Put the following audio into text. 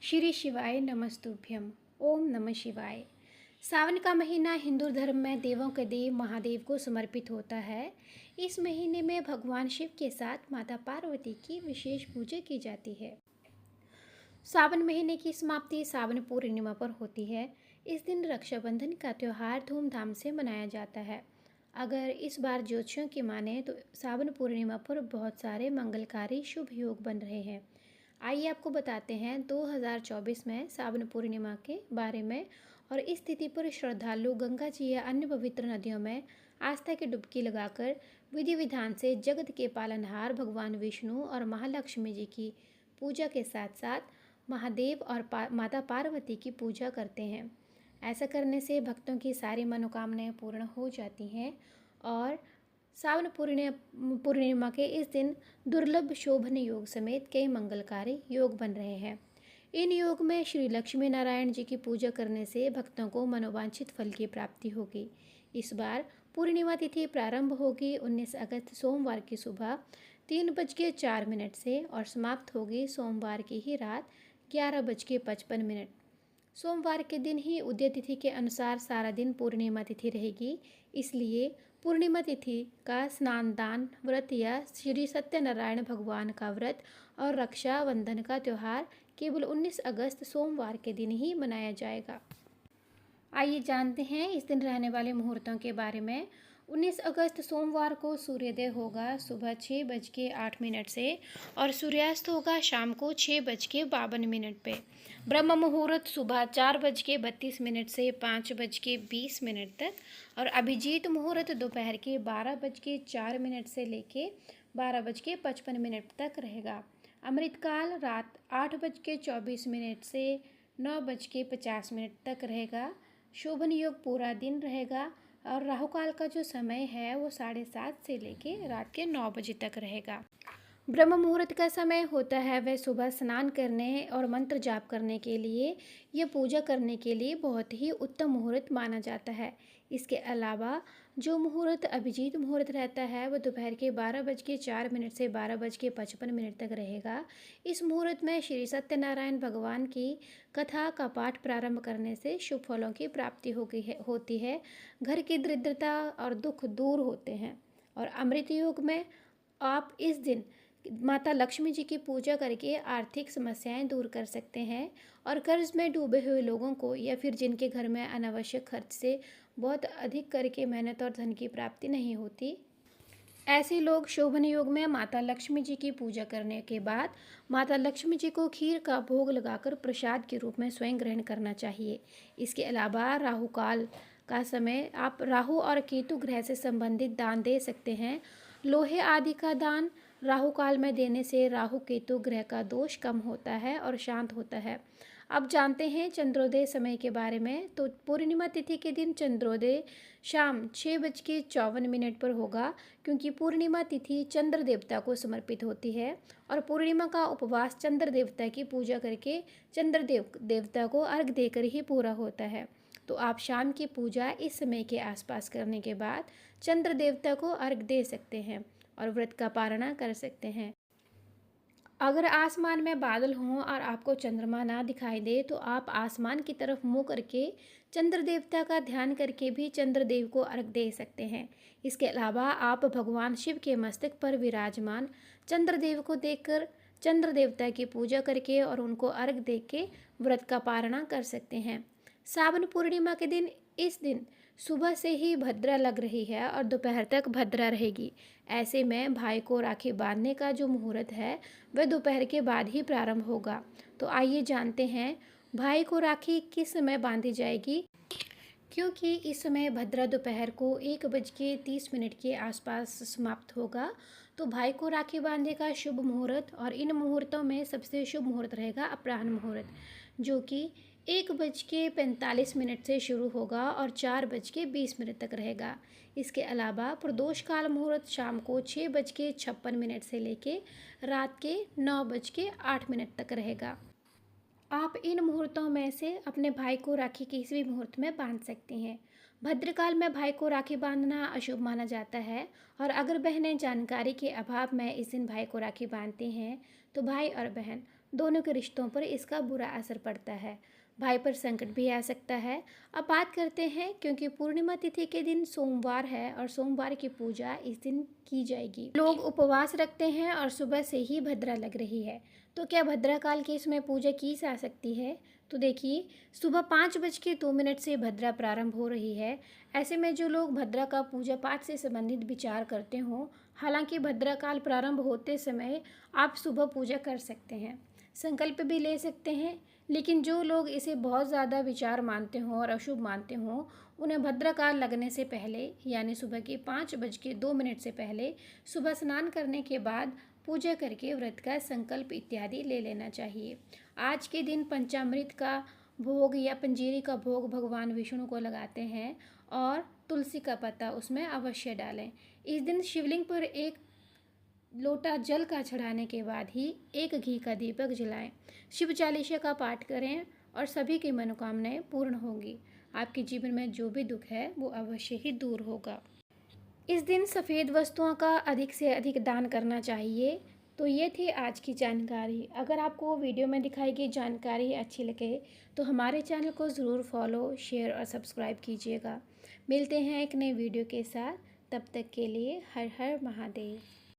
श्री शिवाय नमस्तुभ्यम। ओम नमः शिवाय। सावन का महीना हिंदू धर्म में देवों के देव महादेव को समर्पित होता है। इस महीने में भगवान शिव के साथ माता पार्वती की विशेष पूजा की जाती है। सावन महीने की समाप्ति सावन पूर्णिमा पर होती है। इस दिन रक्षाबंधन का त्यौहार धूमधाम से मनाया जाता है। अगर इस बार ज्योतिषियों की माने तो सावन पूर्णिमा पर बहुत सारे मंगलकारी शुभ योग बन रहे हैं। आइए आपको बताते हैं 2024 में सावन पूर्णिमा के बारे में। और इस तिथि पर श्रद्धालु गंगा जी या अन्य पवित्र नदियों में आस्था की डुबकी लगाकर विधि विधान से जगत के पालनहार भगवान विष्णु और महालक्ष्मी जी की पूजा के साथ साथ महादेव और माता पार्वती की पूजा करते हैं। ऐसा करने से भक्तों की सारी मनोकामनाएं पूर्ण हो जाती हैं। और सावन पूर्णिमा के इस दिन दुर्लभ शोभन योग समेत कई मंगलकारी योग बन रहे हैं। इन योग में श्री लक्ष्मी नारायण जी की पूजा करने से भक्तों को मनोवांछित फल की प्राप्ति होगी। इस बार पूर्णिमा तिथि प्रारंभ होगी 19 अगस्त सोमवार की सुबह 3:04 से और समाप्त होगी सोमवार की ही रात 11:55। सोमवार के दिन ही उदय तिथि के अनुसार सारा दिन पूर्णिमा तिथि रहेगी। इसलिए पूर्णिमा तिथि का स्नान दान व्रत या श्री सत्यनारायण भगवान का व्रत और रक्षाबंधन का त्यौहार केवल 19 अगस्त सोमवार के दिन ही मनाया जाएगा। आइए जानते हैं इस दिन रहने वाले मुहूर्तों के बारे में। 19 अगस्त सोमवार को सूर्योदय होगा सुबह 6:08 से और सूर्यास्त होगा शाम को 6:52 पे। ब्रह्म मुहूर्त सुबह 4:32 से 5:20 तक और अभिजीत मुहूर्त दोपहर के 12:04 से लेके 12:55 तक रहेगा। अमृतकाल रात 8:24 से 9:50 तक रहेगा। शोभन योग पूरा दिन रहेगा और राहु काल का जो समय है वो 7:30 से लेके रात के 9 बजे तक रहेगा। ब्रह्म मुहूर्त का समय होता है वह सुबह स्नान करने और मंत्र जाप करने के लिए या पूजा करने के लिए बहुत ही उत्तम मुहूर्त माना जाता है। इसके अलावा जो मुहूर्त अभिजीत मुहूर्त रहता है वह दोपहर के 12:04 से 12:55 तक रहेगा। इस मुहूर्त में श्री सत्यनारायण भगवान की कथा का पाठ प्रारंभ करने से शुभ फलों की प्राप्ति होती है। घर की दरिद्रता और दुख दूर होते हैं। और अमृत योग में आप इस दिन माता लक्ष्मी जी की पूजा करके आर्थिक समस्याएं दूर कर सकते हैं। और कर्ज में डूबे हुए लोगों को या फिर जिनके घर में अनावश्यक खर्च से बहुत अधिक करके मेहनत और धन की प्राप्ति नहीं होती, ऐसे लोग शोभन योग में माता लक्ष्मी जी की पूजा करने के बाद माता लक्ष्मी जी को खीर का भोग लगाकर प्रसाद के रूप में स्वयं ग्रहण करना चाहिए। इसके अलावा राहु काल का समय आप राहु और केतु ग्रह से संबंधित दान दे सकते हैं। लोहे आदि का दान राहु काल में देने से राहु केतु ग्रह का दोष कम होता है और शांत होता है। अब जानते हैं चंद्रोदय समय के बारे में। तो पूर्णिमा तिथि के दिन चंद्रोदय शाम 6:54 पर होगा, क्योंकि पूर्णिमा तिथि चंद्र देवता को समर्पित होती है और पूर्णिमा का उपवास चंद्र देवता की पूजा करके देवता को अर्घ देकर ही पूरा होता है। तो आप शाम की पूजा इस समय के आसपास करने के बाद चंद्र देवता को अर्घ दे सकते हैं और व्रत का पारणा कर सकते हैं। अगर आसमान में बादल हों और आपको चंद्रमा ना दिखाई दे तो आप आसमान की तरफ मुंह करके चंद्र देवता का ध्यान करके भी चंद्रदेव को अर्घ दे सकते हैं। इसके अलावा आप भगवान शिव के मस्तक पर विराजमान चंद्रदेव को देखकर चंद्र देवता की पूजा करके और उनको अर्घ दे के व्रत का पारणा कर सकते हैं। सावन पूर्णिमा के दिन इस दिन सुबह से ही भद्रा लग रही है और दोपहर तक भद्रा रहेगी। ऐसे में भाई को राखी बांधने का जो मुहूर्त है वह दोपहर के बाद ही प्रारंभ होगा। तो आइए जानते हैं भाई को राखी किस समय बांधी जाएगी। क्योंकि इस समय भद्रा दोपहर को 1:30 के आसपास समाप्त होगा, तो भाई को राखी बांधने का शुभ मुहूर्त और इन मुहूर्तों में सबसे शुभ मुहूर्त रहेगा अपराह्न मुहूर्त, जो कि 1:45 से शुरू होगा और 4:20 तक रहेगा। इसके अलावा प्रदोष काल मुहूर्त शाम को 6:56 से लेके रात के 9:08 तक रहेगा। आप इन मुहूर्तों में से अपने भाई को राखी किसी भी मुहूर्त में बांध सकते हैं। भद्रकाल में भाई को राखी बांधना अशुभ माना जाता है और अगर बहनें जानकारी के अभाव में इस दिन भाई को राखी बांधती हैं तो भाई और बहन दोनों के रिश्तों पर इसका बुरा असर पड़ता है। भाई पर संकट भी आ सकता है। अब बात करते हैं, क्योंकि पूर्णिमा तिथि के दिन सोमवार है और सोमवार की पूजा इस दिन की जाएगी। लोग उपवास रखते हैं और सुबह से ही भद्रा लग रही है, तो क्या भद्रा काल की इसमें पूजा की जा सकती है? तो देखिए, सुबह 5:02 से भद्रा प्रारंभ हो रही है। ऐसे में जो लोग भद्रा का पूजा पाठ से संबंधित विचार करते हों, हालांकि भद्रा काल प्रारंभ होते समय आप सुबह पूजा कर सकते हैं, संकल्प भी ले सकते हैं, लेकिन जो लोग इसे बहुत ज़्यादा विचार मानते हों और अशुभ मानते हों, उन्हें भद्रकाल लगने से पहले यानी सुबह के 5:02 से पहले सुबह स्नान करने के बाद पूजा करके व्रत का संकल्प इत्यादि ले लेना चाहिए। आज के दिन पंचामृत का भोग या पंजीरी का भोग भगवान विष्णु को लगाते हैं और तुलसी का पत्ता उसमें अवश्य डालें। इस दिन शिवलिंग पर एक लोटा जल का चढ़ाने के बाद ही एक घी का दीपक जलाएं। शिव चालीसा का पाठ करें और सभी की मनोकामनाएं पूर्ण होंगी। आपके जीवन में जो भी दुख है वो अवश्य ही दूर होगा। इस दिन सफ़ेद वस्तुओं का अधिक से अधिक दान करना चाहिए। तो ये थी आज की जानकारी। अगर आपको वीडियो में दिखाई गई जानकारी अच्छी लगे तो हमारे चैनल को ज़रूर फॉलो, शेयर और सब्सक्राइब कीजिएगा। मिलते हैं एक नए वीडियो के साथ, तब तक के लिए हर हर महादेव।